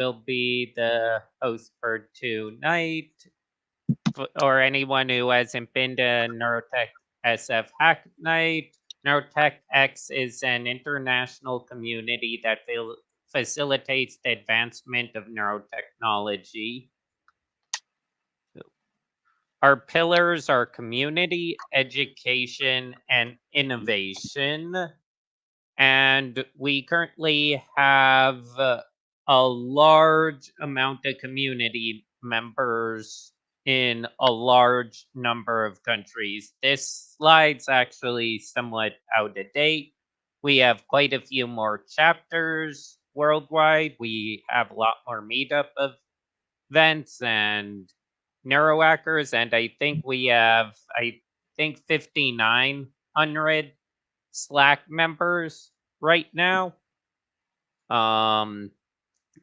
will be the host for tonight. Or anyone who hasn't been to NeurotechSF Hack Night, NeurotechX is an international community that facilitates the advancement of neurotechnology. Our pillars are community, education, and innovation. And we currently have a large amount of community members in a large number of countries. This slide's actually somewhat out of date. We have quite a few more chapters worldwide. We have a lot more meetup events and neurohackers, and I think we have 5,900 Slack members right now.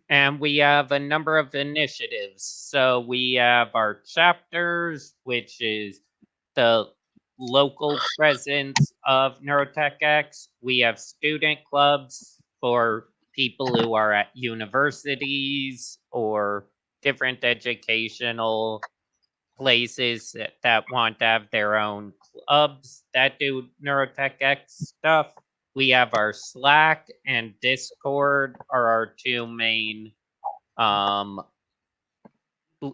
And we have a number of initiatives. So we have our chapters, which is the local presence of NeurotechX. We have student clubs for people who are at universities or different educational places that want to have their own clubs that do NeurotechX stuff. We have our Slack and Discord are our two main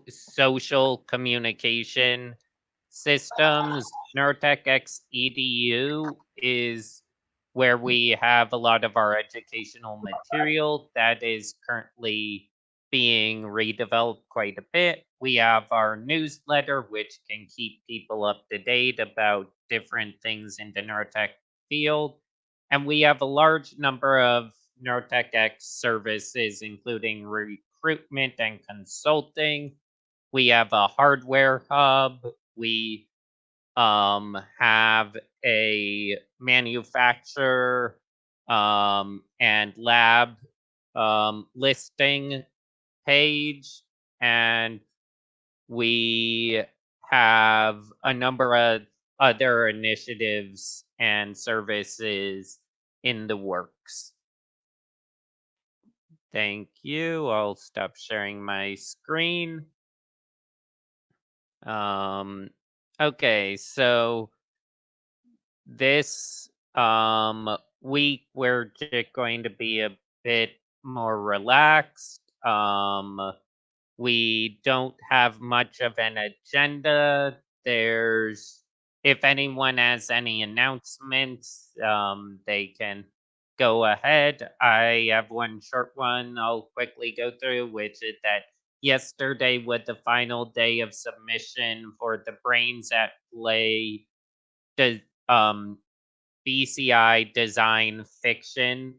social communication systems. NeurotechX EDU is where we have a lot of our educational material that is currently being redeveloped quite a bit. We have our newsletter, which can keep people up to date about different things in the neurotech field. And we have a large number of NeurotechX services, including recruitment and consulting. We have a hardware hub. We have a manufacturer and lab listing page, and we have a number of other initiatives and services in the works. Thank you. I'll stop sharing my screen. Okay, so this week we're just going to be a bit more relaxed. We don't have much of an agenda. If anyone has any announcements, they can go ahead. I have one short one I'll quickly go through, which is that yesterday was the final day of submission for the Brains at Play BCI Design Fiction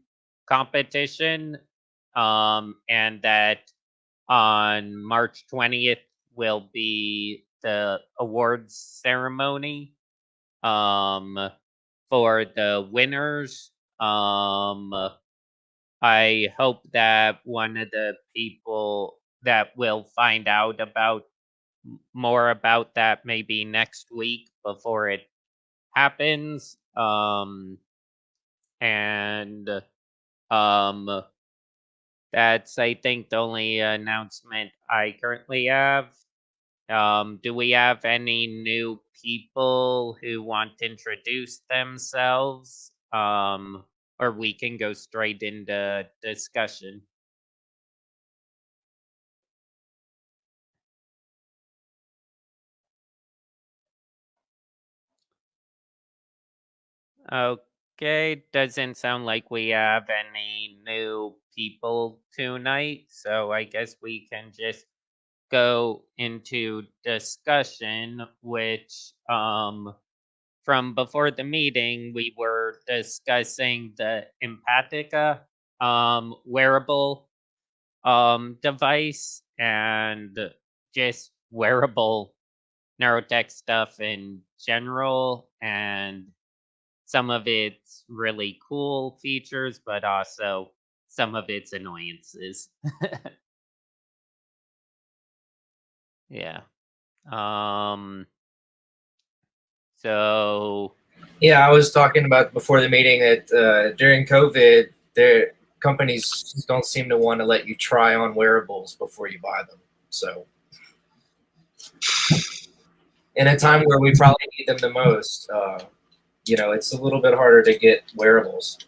competition, and that on March 20th will be the awards ceremony for the winners. I hope that one of the people that will find out more about that maybe next week before it happens. That's, I think, the only announcement I currently have. Do we have any new people who want to introduce themselves? Or we can go straight into discussion. Okay, doesn't sound like we have any new people tonight, so I guess we can just go into discussion, which from before the meeting we were discussing the Empatica wearable device and just wearable neurotech stuff in general, and some of its really cool features, but also some of its annoyances. Yeah. So yeah, I was talking about before the meeting that during COVID, companies just don't seem to want to let you try on wearables before you buy them. So, in a time Yeah. where we probably need them the most, it's a little bit harder to get wearables.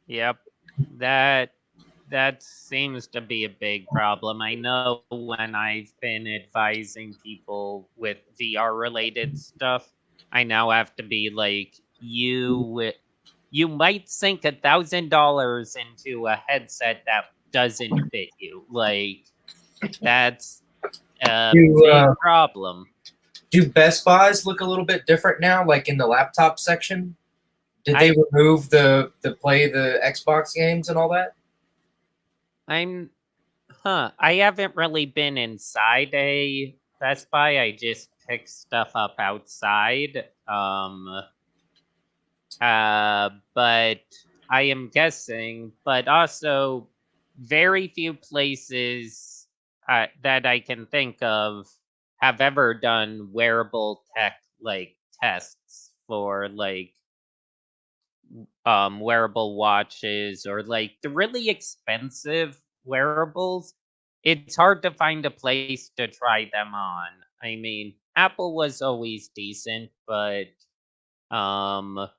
Yep. That that seems to be a big problem. I know when I've been advising people with VR related stuff, I now have to be like, you might sink $1,000 into a headset that doesn't fit you. Like that's a Do big problem. do Best Buys look a little bit different now? Like in the laptop section, did they I remove the play the Xbox games and all that? I'm I haven't really been inside a Best Buy. I just pick stuff up outside. But I am guessing, but also very few places that I can think of have ever done wearable tech like tests for like wearable watches or like the really expensive wearables. It's hard to find a place to try them on. I mean, Apple was always decent, but um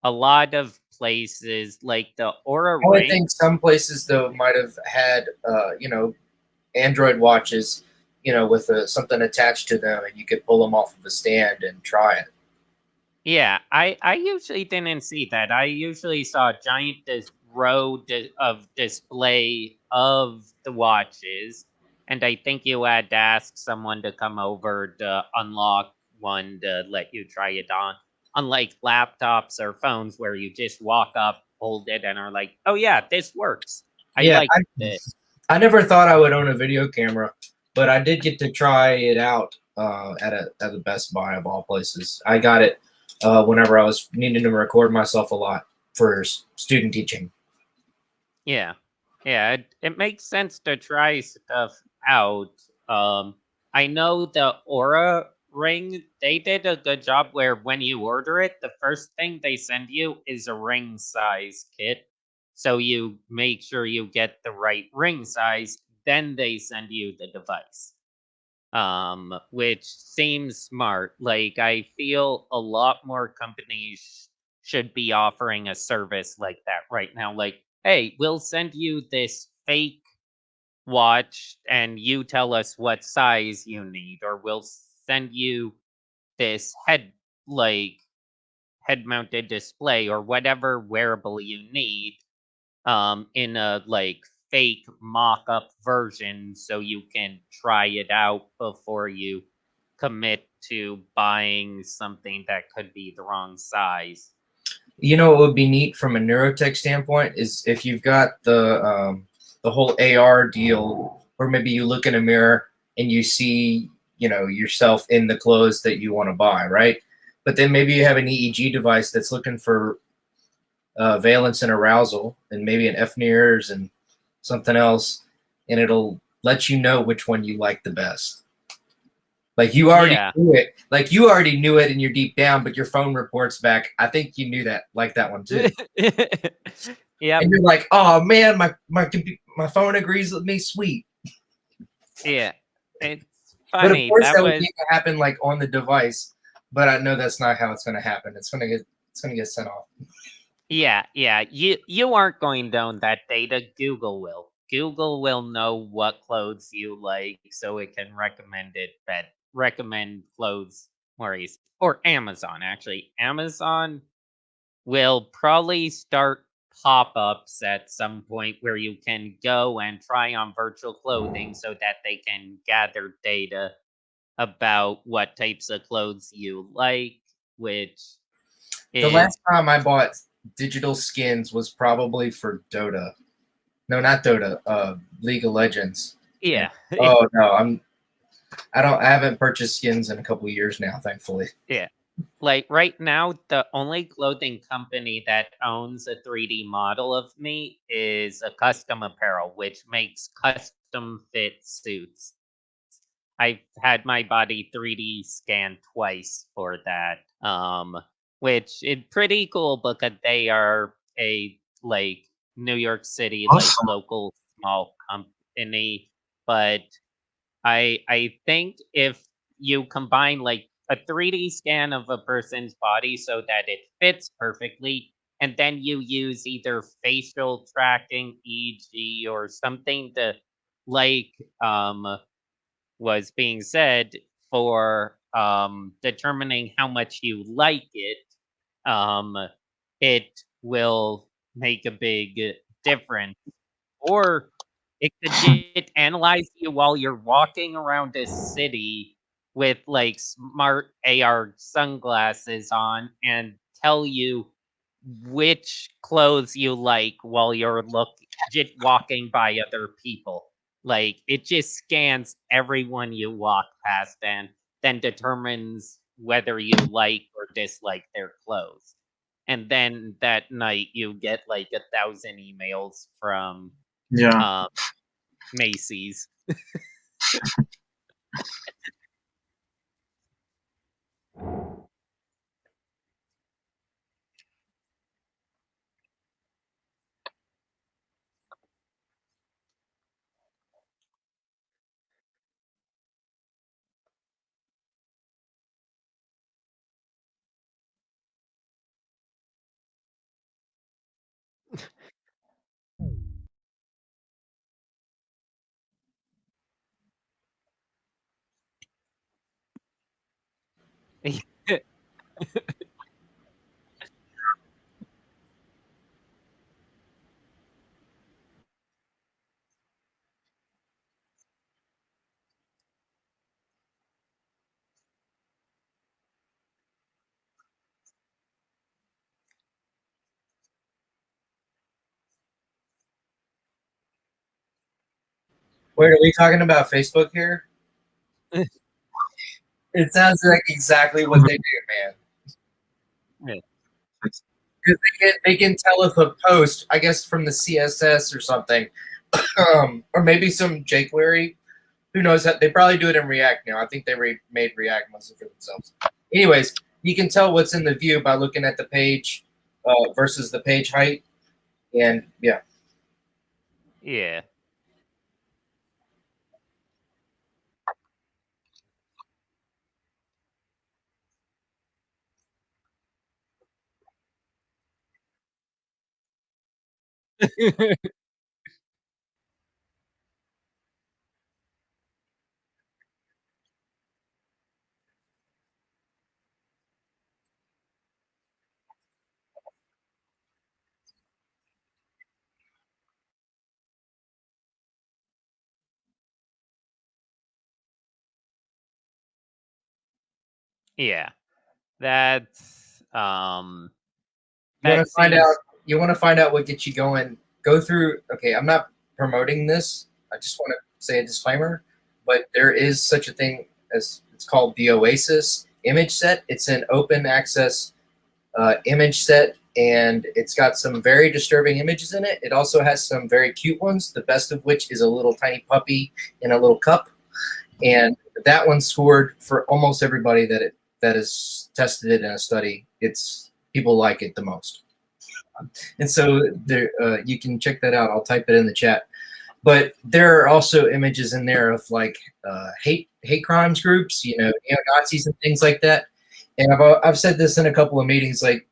a lot of places like the Aura I would Ring. think some places though might have had Android watches, with something attached to them, and you could pull them off of the stand and try it. Yeah, I usually didn't see that. I usually saw a giant of display of the watches, and I think you had to ask someone to come over to unlock one to let you try it on. Unlike laptops or phones where you just walk up, hold it, and are like, "Oh yeah, this works. I Yeah, like this." I never thought I would own a video camera, but I did get to try it out at a Best Buy of all places. I got it whenever I was needing to record myself a lot for student teaching. Yeah. Yeah, it makes sense to try stuff out. I know the Aura ring, they did a good job where when you order it, the first thing they send you is a ring size kit. So you make sure you get the right ring size, then they send you the device. Which seems smart. Like I feel a lot more companies should be offering a service like that right now. Like, hey, we'll send you this fake watch and you tell us what size you need, or we'll send you this like head mounted display or whatever wearable you need in a like fake mock-up version so you can try it out before you commit to buying something that could be the wrong size. You know what would be neat from a neurotech standpoint is if you've got the whole AR deal, or maybe you look in a mirror and you see yourself in the clothes that you want to buy, right? But then maybe you have an EEG device that's looking for valence and arousal, and maybe an FNIRS and something else, and it'll let you know which one you like the best. Like you already Yeah. knew it. Like you already knew it, and you're deep down, but your phone reports back. I think you knew that, like that one too. Yep. And you're like, oh man, my phone agrees with me. Sweet. Yeah. It's But of funny. course, That that would was need to happen like on the device. But I know that's not how it's going to happen. It's going to get sent off. yeah. You aren't going down that data. Google will. Google will know what clothes you like, so it can recommend clothes more easy. Or Amazon, actually. Amazon will probably start pop-ups at some point where you can go and try on virtual clothing so that they can gather data about what types of clothes you like, which The last is time I bought digital skins was probably for Dota. No, not Dota. League of Legends. And yeah. oh no, I haven't purchased skins in a couple of years now, thankfully. Yeah. Like right now, the only clothing company that owns a 3D model of me is a custom apparel, which makes custom fit suits. I've had my body 3D scanned twice for that. Which is pretty cool because they are a like New York City, like, Awesome. local small company, but I think if you combine, like, a 3D scan of a person's body so that it fits perfectly, and then you use either facial tracking, EG, or something to, like, was being said for, determining how much you like it, um, it will make a big difference. Or it could just analyze you while you're walking around a city with, like, smart AR sunglasses on and tell you which clothes you like while you're just walking by other people. Like, it just scans everyone you walk past and then determines whether you like or dislike their clothes. And then that night you get like 1,000 emails from Yeah. um, Macy's. Wait, are we talking about Facebook here? It sounds like exactly what they do, man. Yeah. Because they can tell if a post, I guess from the CSS or something, or maybe some jQuery. Who knows? That they probably do it in React now. I think they made React mostly for themselves. Anyways, you can tell what's in the view by looking at the page versus the page height, and yeah. Yeah. Yeah. That's You want that to find out. seems You want to find out what gets you going. Go through. Okay, I'm not promoting this. I just want to say a disclaimer. But there is such a thing as it's called the Oasis image set. It's an open access image set, and it's got some very disturbing images in it. It also has some very cute ones. The best of which is a little tiny puppy in a little cup, and that one scored for almost everybody that has tested it in a study. It's people like it the most. And so there, you can check that out. I'll type it in the chat. But there are also images in there of like hate crimes groups, neo Nazis and things like that. And I've said this in a couple of meetings. Like,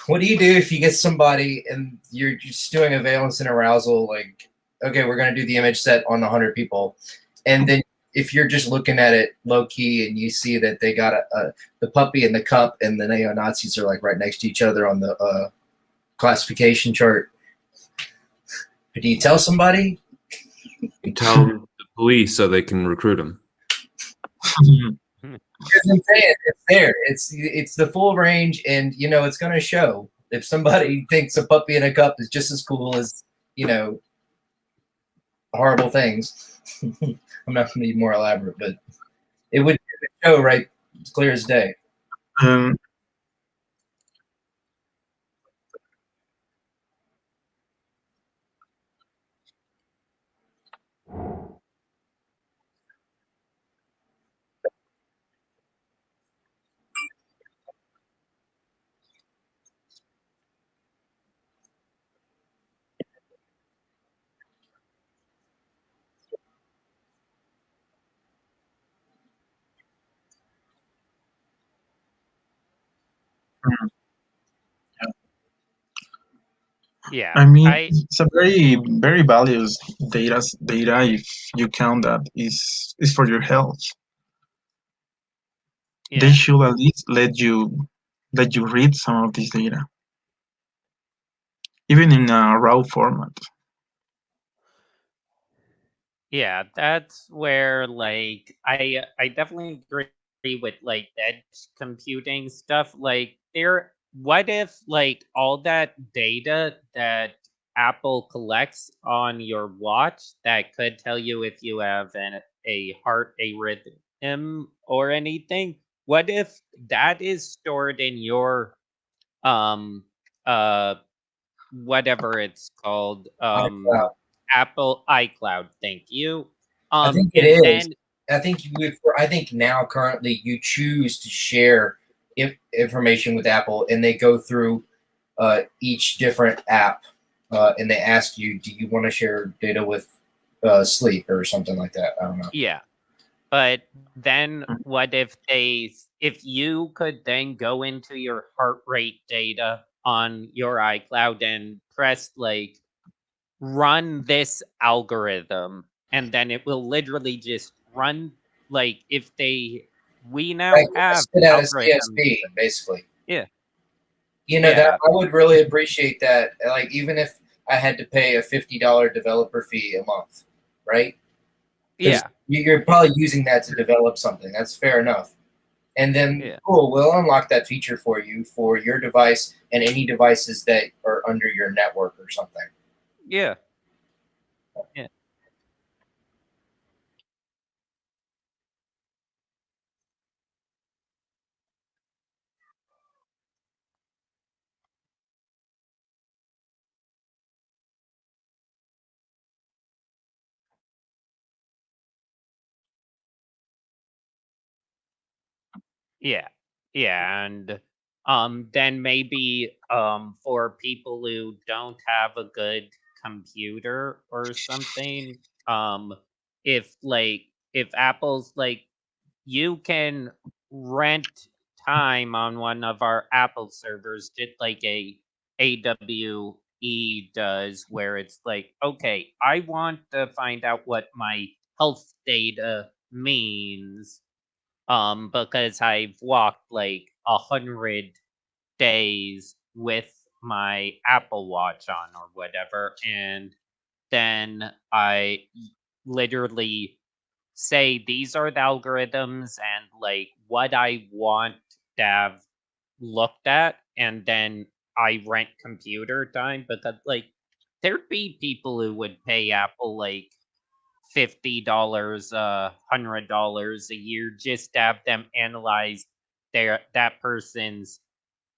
what do you do if you get somebody and you're just doing a valence and arousal? Like, okay, we're gonna do the image set on 100 people, and then if you're just looking at it low key and you see that they got the puppy and the cup and the neo Nazis are like right next to each other on the classification chart. Do you tell somebody? You tell the police so they can recruit them. Because I'm saying it's there. It's the full range, and it's going to show. If somebody thinks a puppy in a cup is just as cool as horrible things, I'm not going to be more elaborate, but it would show right. It's clear as day. Um, Mm. Yeah, I mean, I it's a very valuable data if you count that is for your health. They yeah. should at least let you read some of this data, even in a raw format. Yeah, that's where like I definitely agree with like edge computing stuff. Like what if like all that data that Apple collects on your watch that could tell you if you have a heart a rhythm or anything? What if that is stored in your um uh whatever it's called, Apple iCloud, thank you. I think it And is. then I think you would. I think now currently you choose to share information with Apple, and they go through each different app, and they ask you, "Do you want to share data with Sleep or something like that?" I don't know. yeah, but then what if if you could then go into your heart rate data on your iCloud and press like run this algorithm, and then it will literally just run like if they we now Like have spit out a algorithms. CSV, basically. Yeah. That Yeah. I would really appreciate that. Like even if I had to pay a $50 developer fee a month, right? Because Yeah. you're probably using that to develop something. That's fair enough. And then, Yeah. cool, we'll unlock that feature for you for your device and any devices that are under your network or something. Yeah. Yeah. Yeah. Yeah. And then maybe for people who don't have a good computer or something, um if like if Apple's like you can rent time on one of our Apple servers, just like a AWE does, where it's like, okay, I want to find out what my health data means, because I've walked like 100 days with my Apple Watch on or whatever, and then literally say these are the algorithms and like what I want to have looked at, and then I rent computer time because like there'd be people who would pay Apple like $50, $100 a year just to have them analyze that person's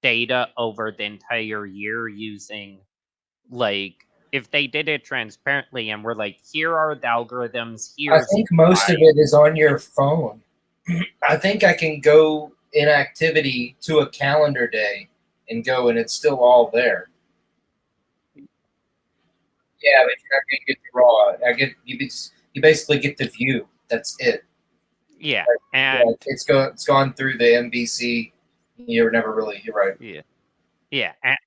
data over the entire year using like if they did it transparently and we're like, here are the algorithms, I here's think most of why. it is on your phone. I think I can go in activity to a calendar day and go, and it's still all there. Yeah, but you're not going to get the raw. You basically get the view. That's it. Yeah, Like, yeah, and it's gone through the MVC. You're never really. You're right. yeah, yeah, and,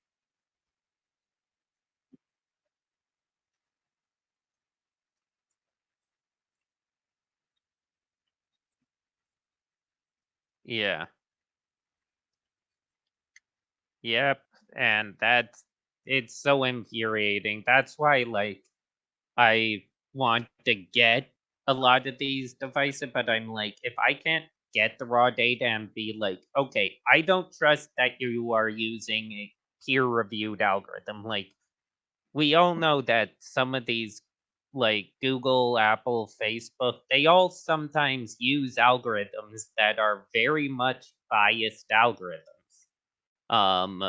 yeah, yep, and that's it's so infuriating. That's why, like, I want to get a lot of these devices, but I'm like, if I can't get the raw data and be like, okay, I don't trust that you are using a peer-reviewed algorithm. Like, we all know that some of these like Google, Apple, Facebook, they all sometimes use algorithms that are very much biased algorithms. Um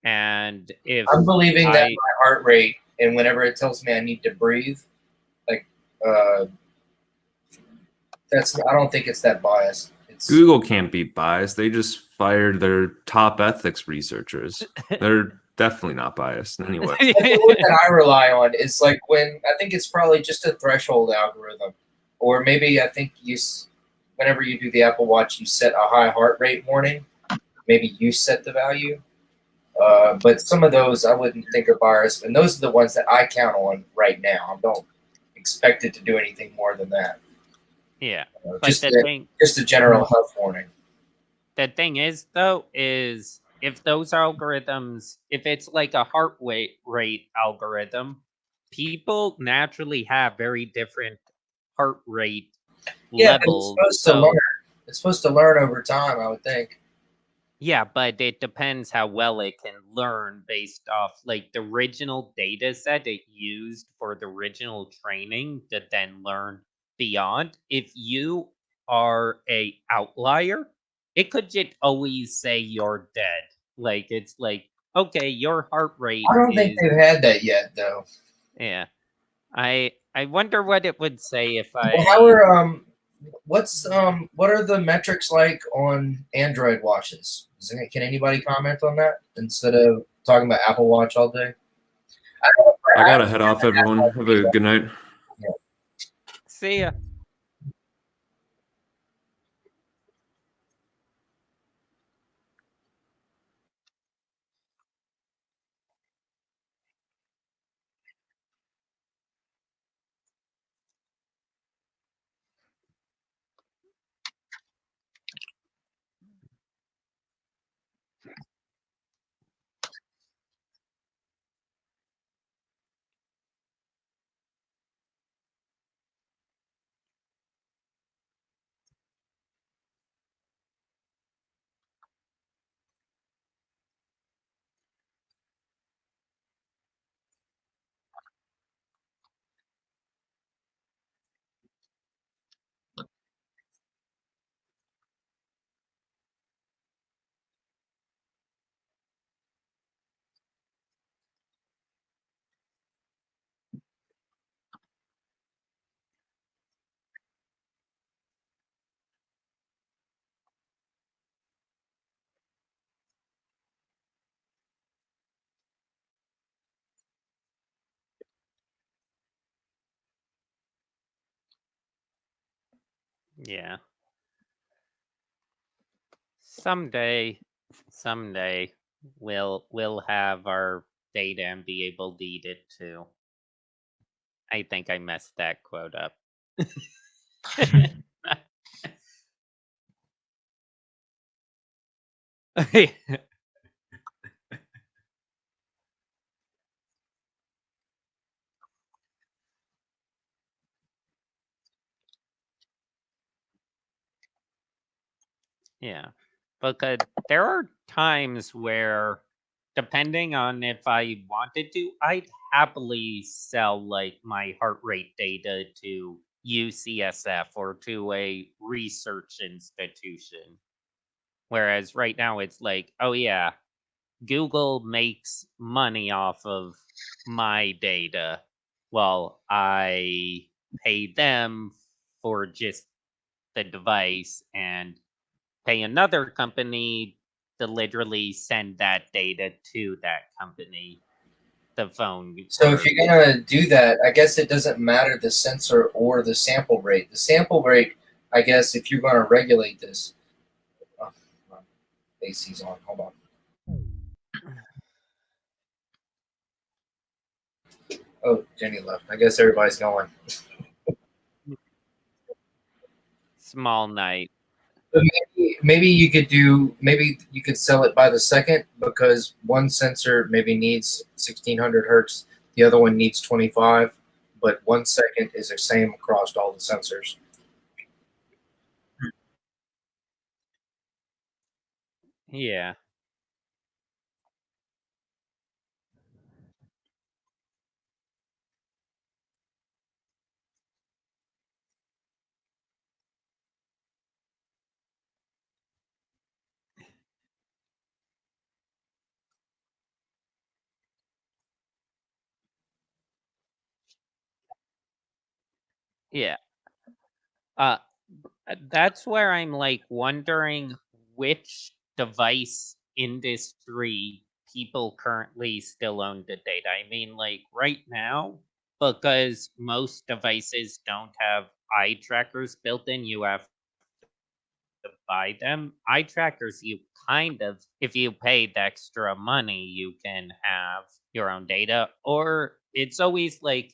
and if I'm believing that I my heart rate and whenever it tells me I need to breathe, like uh, that's. I don't think it's that biased. It's Google can't be biased. They just fired their top ethics researchers. They're definitely not biased anyway. the word that I rely on is like when I think it's probably just a threshold algorithm, or maybe I think whenever you do the Apple Watch, you set a high heart rate warning, maybe you set the value. But some of those I wouldn't think are biased, and those are the ones that I count on right now. I don't expect it to do anything more than that. Yeah. But Just the just a general health warning. thing is though is if those algorithms, if it's like a heart rate algorithm, people naturally have very different heart rate Yeah, but it's levels. supposed to learn. It's supposed to learn over time, I would think. Yeah, but it depends how well it can learn based off like the original data set it used for the original training to then learn beyond. If you are a outlier, it could just always say you're dead. Like it's like, okay, your heart rate I don't think is they've had that yet, though. yeah. I wonder what it would say if Well, how I are what are the metrics like on Android watches? Can anybody comment on that instead of talking about Apple Watch all day? I gotta head off, everyone. Have a good night. see ya. Yeah. Someday, someday we'll have our data and be able to eat it too. I think I messed that quote up. Yeah. Because there are times where, depending on if I wanted to, I'd happily sell like my heart rate data to UCSF or to a research institution. Whereas right now it's like, oh yeah, Google makes money off of my data while I pay them for just the device and pay another company to literally send that data to that company, the phone. So if Or you're gonna do that, I guess it doesn't matter the sensor or the sample rate. The sample rate, I guess, if you're gonna regulate this. Oh, AC's on. Hold on. Oh, Jenny left. I guess everybody's going. small night. But maybe you could do. Maybe you could sell it by the second because one sensor maybe needs 1600 hertz, the other one needs 25, but 1 second is the same across all the sensors. Yeah. Yeah. Uh that's where I'm like wondering which device industry people currently still own the data. I mean, like right now, because most devices don't have eye trackers built in, you have to to buy them. Eye trackers, you kind of, if you pay the extra money, you can have your own data. Or it's always like,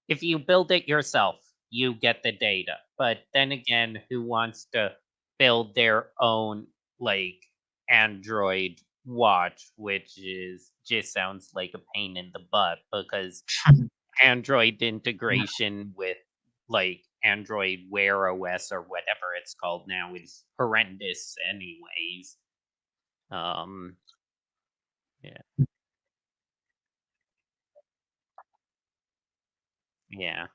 if you build it yourself, you get the data. But then again, who wants to build their own like Android watch, which is just sounds like a pain in the butt because Android integration with like Android Wear OS or whatever it's called now is horrendous anyways. Um yeah. Yeah.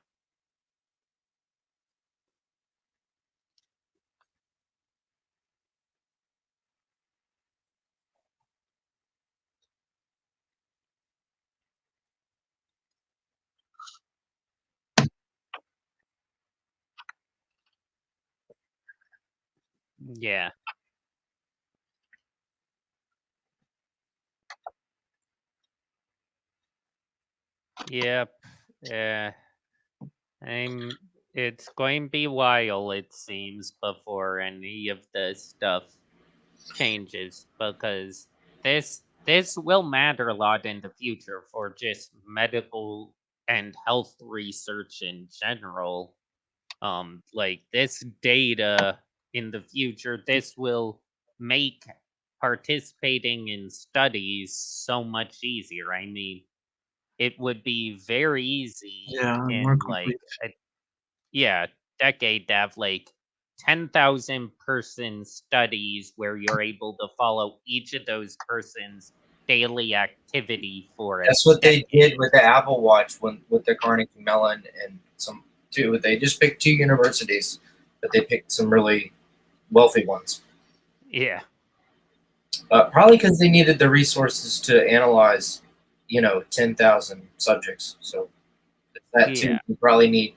Yeah. Yep. Yeah. I'm it's going to be a while it seems before any of this stuff changes because this will matter a lot in the future for just medical and health research in general. Like this data in the future, this will make participating in studies so much easier. I mean, it would be very easy Yeah, more in like complete. a yeah, decade to have like 10,000 person studies where you're able to follow each of those persons' daily activity for a That's what they did decade. with the Apple Watch when with the Carnegie Mellon and some two. They just picked two universities, but they picked some really wealthy ones. Yeah. Probably because they needed the resources to analyze, 10,000 subjects. So that too, Yeah. you probably need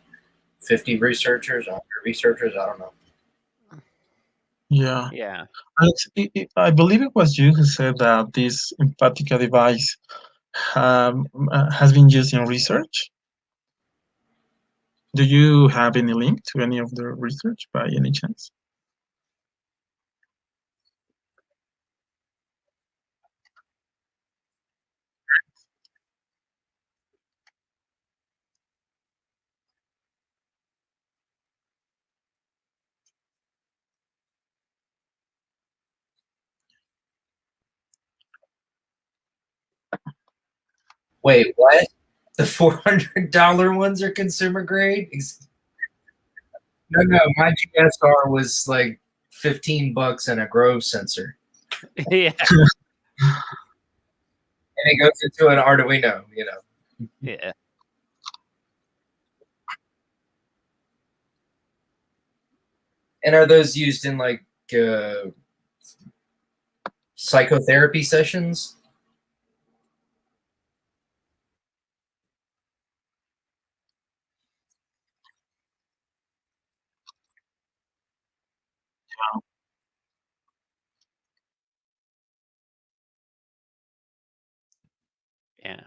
50 researchers, 100 researchers. I don't know. Yeah. Yeah. I believe it was you who said that this Empatica device has been used in research. Do you have any link to any of the research by any chance? Wait, what? The $400 ones are consumer grade? No, no, my GSR was like $15 and a Grove sensor, Yeah. and it goes into an Arduino. Yeah. And are those used in like psychotherapy sessions? Yeah.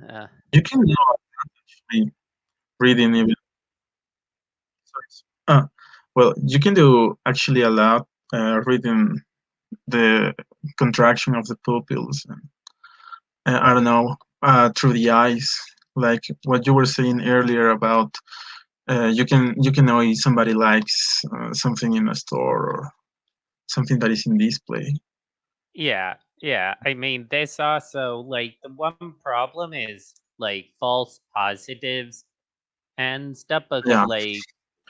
Uh, You can actually reading even. Uh, well, you can do actually allow reading the contraction of the pupils and I don't know through the eyes, like what you were saying earlier about you can know if somebody likes something in a store or something that is in display. yeah. Yeah. I mean, this also like the one problem is like false positives and stuff because Yeah, like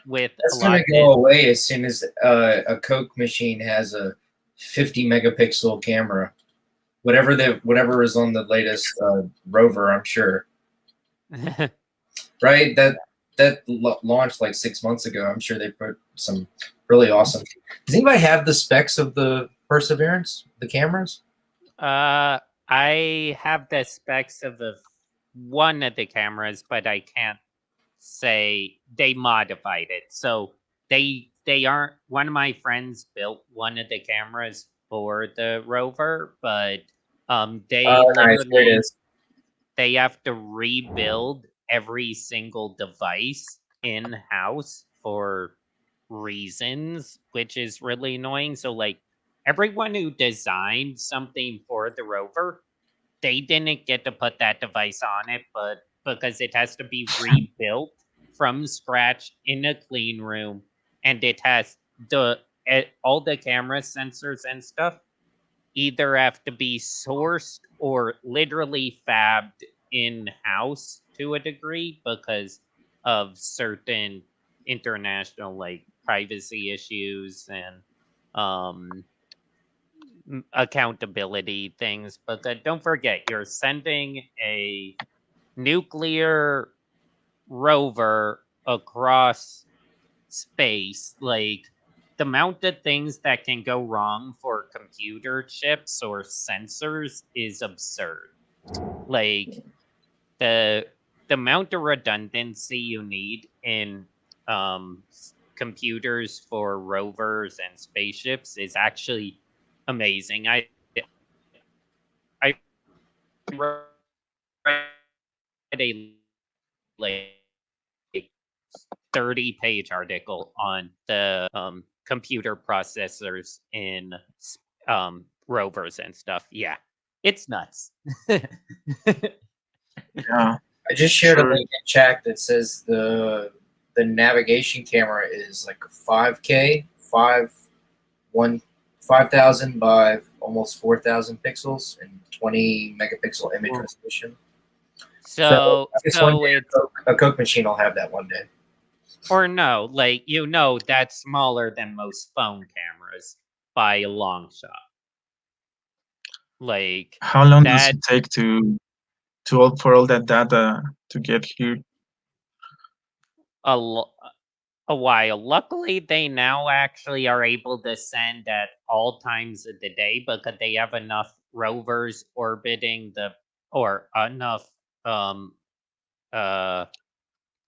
with a That's lot gonna of go this away as soon as a Coke machine has a 50 megapixel camera. Whatever is on the latest rover, I'm sure. Right? That launched like 6 months ago. I'm sure they put some really awesome. Does anybody have the specs of the Perseverance, the cameras? I have the specs of one of the cameras, but I can't say they modified it. So they aren't one of my friends built one of the cameras for the rover, but they Oh, nice. Here it literally is. they have to rebuild every single device in house for reasons, which is really annoying. So, like, everyone who designed something for the rover, they didn't get to put that device on it, but because it has to be rebuilt from scratch in a clean room, and it has all the camera sensors and stuff either have to be sourced or literally fabbed in house to a degree because of certain international like privacy issues and um accountability things. But don't forget, you're sending a nuclear rover across space. Like, the amount of things that can go wrong for computer chips or sensors is absurd. Like, the amount of redundancy you need in computers for rovers and spaceships is actually amazing. I read a like 30-page article on the computer processors in rovers and stuff. Yeah, it's nuts. Yeah, I just shared a sure. link in chat that says the navigation camera is like a 5K, 5,000 by almost 4,000 pixels and 20 megapixel image Whoa. resolution. So I guess one day it's a Coke machine will have that one day. or no, like that's smaller than most phone cameras by a long shot. Like How long does that it take for all that data to get here? a while. Luckily, they now actually are able to send at all times of the day because they have enough rovers orbiting or enough um uh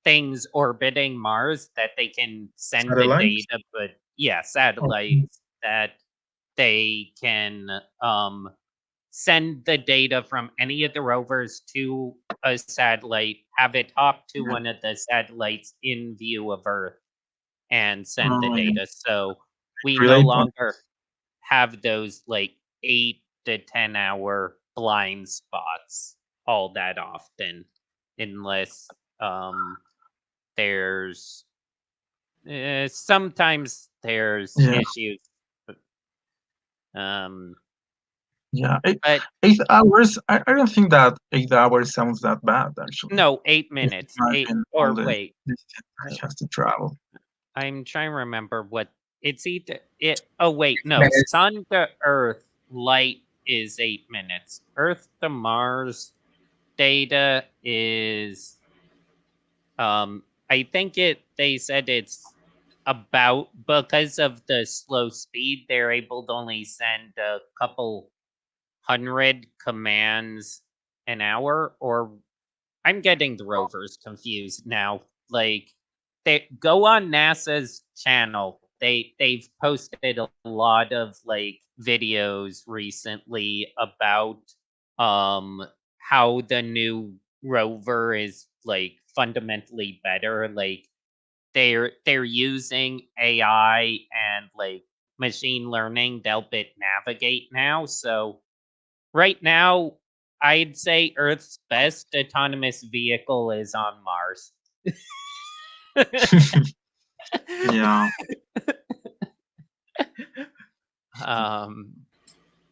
things orbiting Mars that they can send the Satellites? data. But yeah, Okay. satellites that they can send the data from any of the rovers to a satellite, have it talk to Yeah. one of the satellites in view of Earth, and send the Yeah. data. So we no Relay longer have those like 8 to 10 hour blind spots all that often, unless there's sometimes there's Yeah. issues. Um, Yeah. but 8 hours. I don't think that 8 hours sounds that bad actually. no, 8 Just minutes. imagine all Or the wait, distance that has to travel. I'm trying to remember what it's either it. Oh wait, no. Minutes. Sun to Earth light is 8 minutes. Earth to Mars data is I think they said it's about, because of the slow speed, they're able to only send a couple hundred commands an hour. Or I'm getting the rovers confused now. Like, they go on NASA's channel. They've posted a lot of like videos recently about how the new rover is like fundamentally better. Like, they're using AI and like machine learning to help it navigate now. So right now, I'd say Earth's best autonomous vehicle is on Mars. Yeah. um,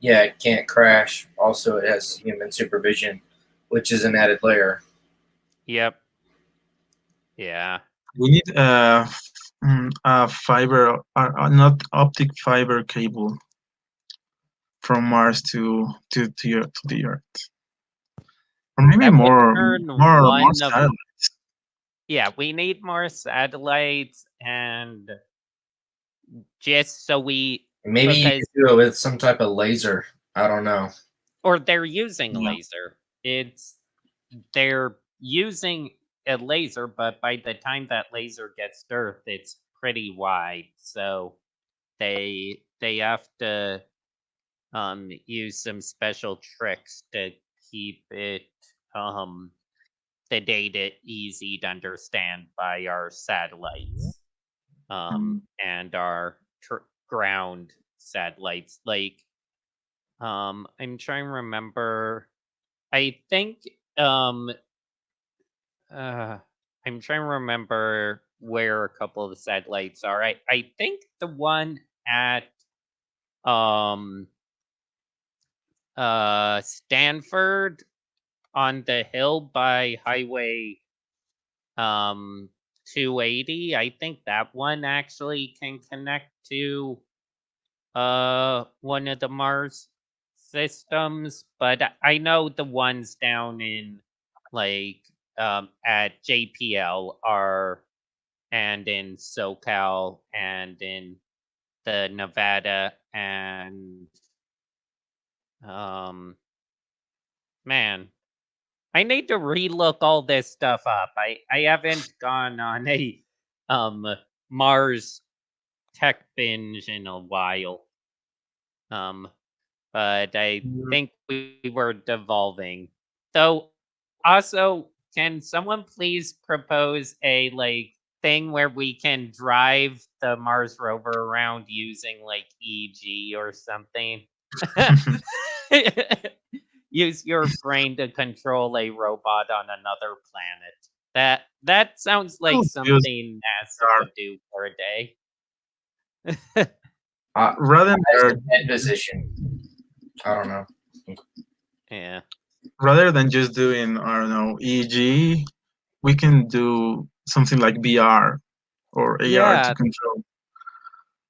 Yeah, it can't crash. Also, it has human supervision, which is an added layer. yep. Yeah. We need a fiber, not optic fiber cable from Mars to the Earth, or maybe That would more turn more one of satellites. yeah, we need more satellites, and just so we Maybe you because could do it with some type of laser. I don't know. or they're using a Yeah. laser. They're using a laser, but by the time that laser gets to Earth, it's pretty wide. So they have to use some special tricks to keep it the data easy to understand by our satellites. and our ground satellites. Like, I'm trying to remember. I think I'm trying to remember where a couple of the satellites are. I think the one at um Stanford on the hill by Highway 280. I think that one actually can connect to one of the Mars systems, but I know the ones down in like at JPL are, and in SoCal and in the Nevada and um man, I need to relook all this stuff up. I haven't gone on a um Mars tech binge in a while. But I think we were devolving. So also, can someone please propose a like thing where we can drive the Mars rover around using like EG or something? Use your brain to control a robot on another planet. That sounds like Cool. something NASA would do for a day. Rather As than a dead position. I don't know. Yeah. rather than just doing, I don't know, EEG, we can do something like VR or AR to Yeah. control.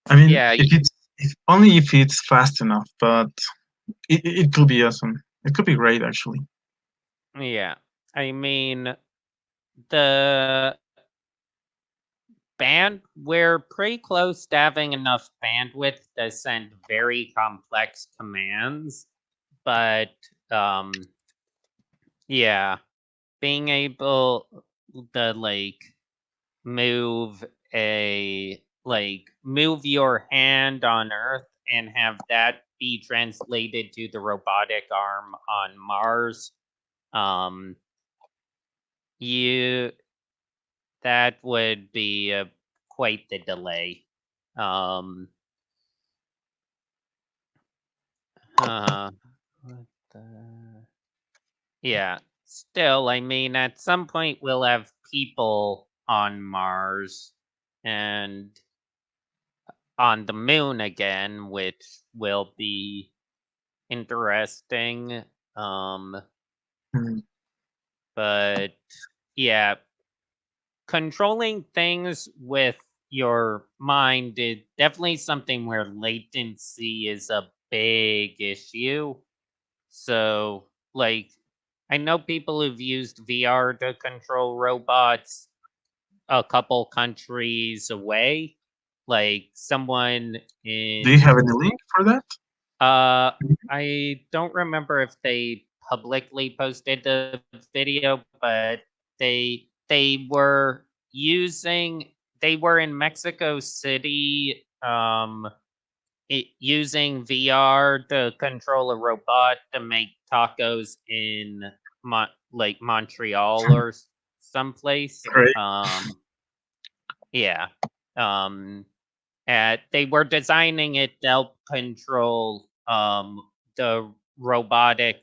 I mean, Yeah. if only if it's fast enough, but it could be awesome. It could be great, actually. Yeah. I mean, the we're pretty close to having enough bandwidth to send very complex commands, but yeah, being able to like move move your hand on Earth and have that be translated to the robotic arm on Mars, um you that would be quite the delay. Um, what the? Yeah. Still, I mean, at some point we'll have people on Mars and on the moon again, which will be interesting. Um, Mm. but yeah, controlling things with your mind is definitely something where latency is a big issue. So, like, I know people who've used VR to control robots a couple countries away. Like, someone Do you in have any link for that? I don't remember if they publicly posted the video, but they were they were in Mexico City, using VR to control a robot to make tacos in like Montreal or someplace. Great. Yeah. Um, they were designing it to help control the robotic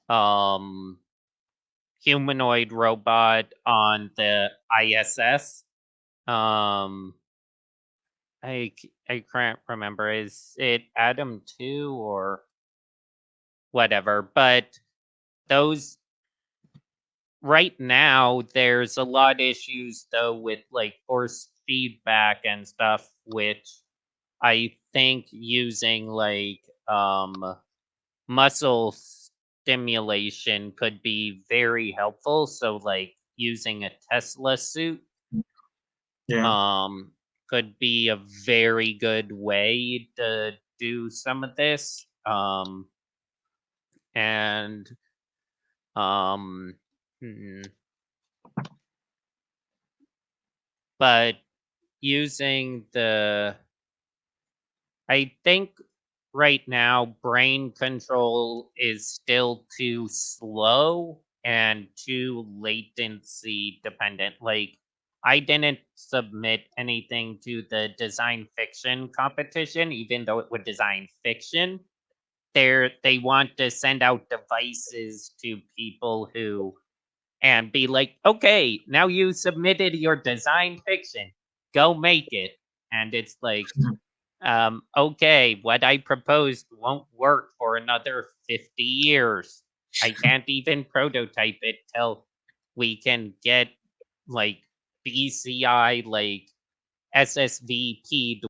um humanoid robot on the ISS. Um I can't remember, is it Adam 2 or whatever, but those right now there's a lot of issues though with like force feedback and stuff, which I think using like muscle stimulation could be very helpful. So like using a Tesla suit Yeah. could be a very good way to do some of this. And um hmm, but using the I think right now brain control is still too slow and too latency dependent. Like I didn't submit anything to the design fiction competition, even though it would design fiction. They want to send out devices to people who and be like, okay, now you submitted your design fiction, go make it. And it's like, okay, what I proposed won't work for another 50 years. I can't even prototype it till we can get like BCI, like SSVP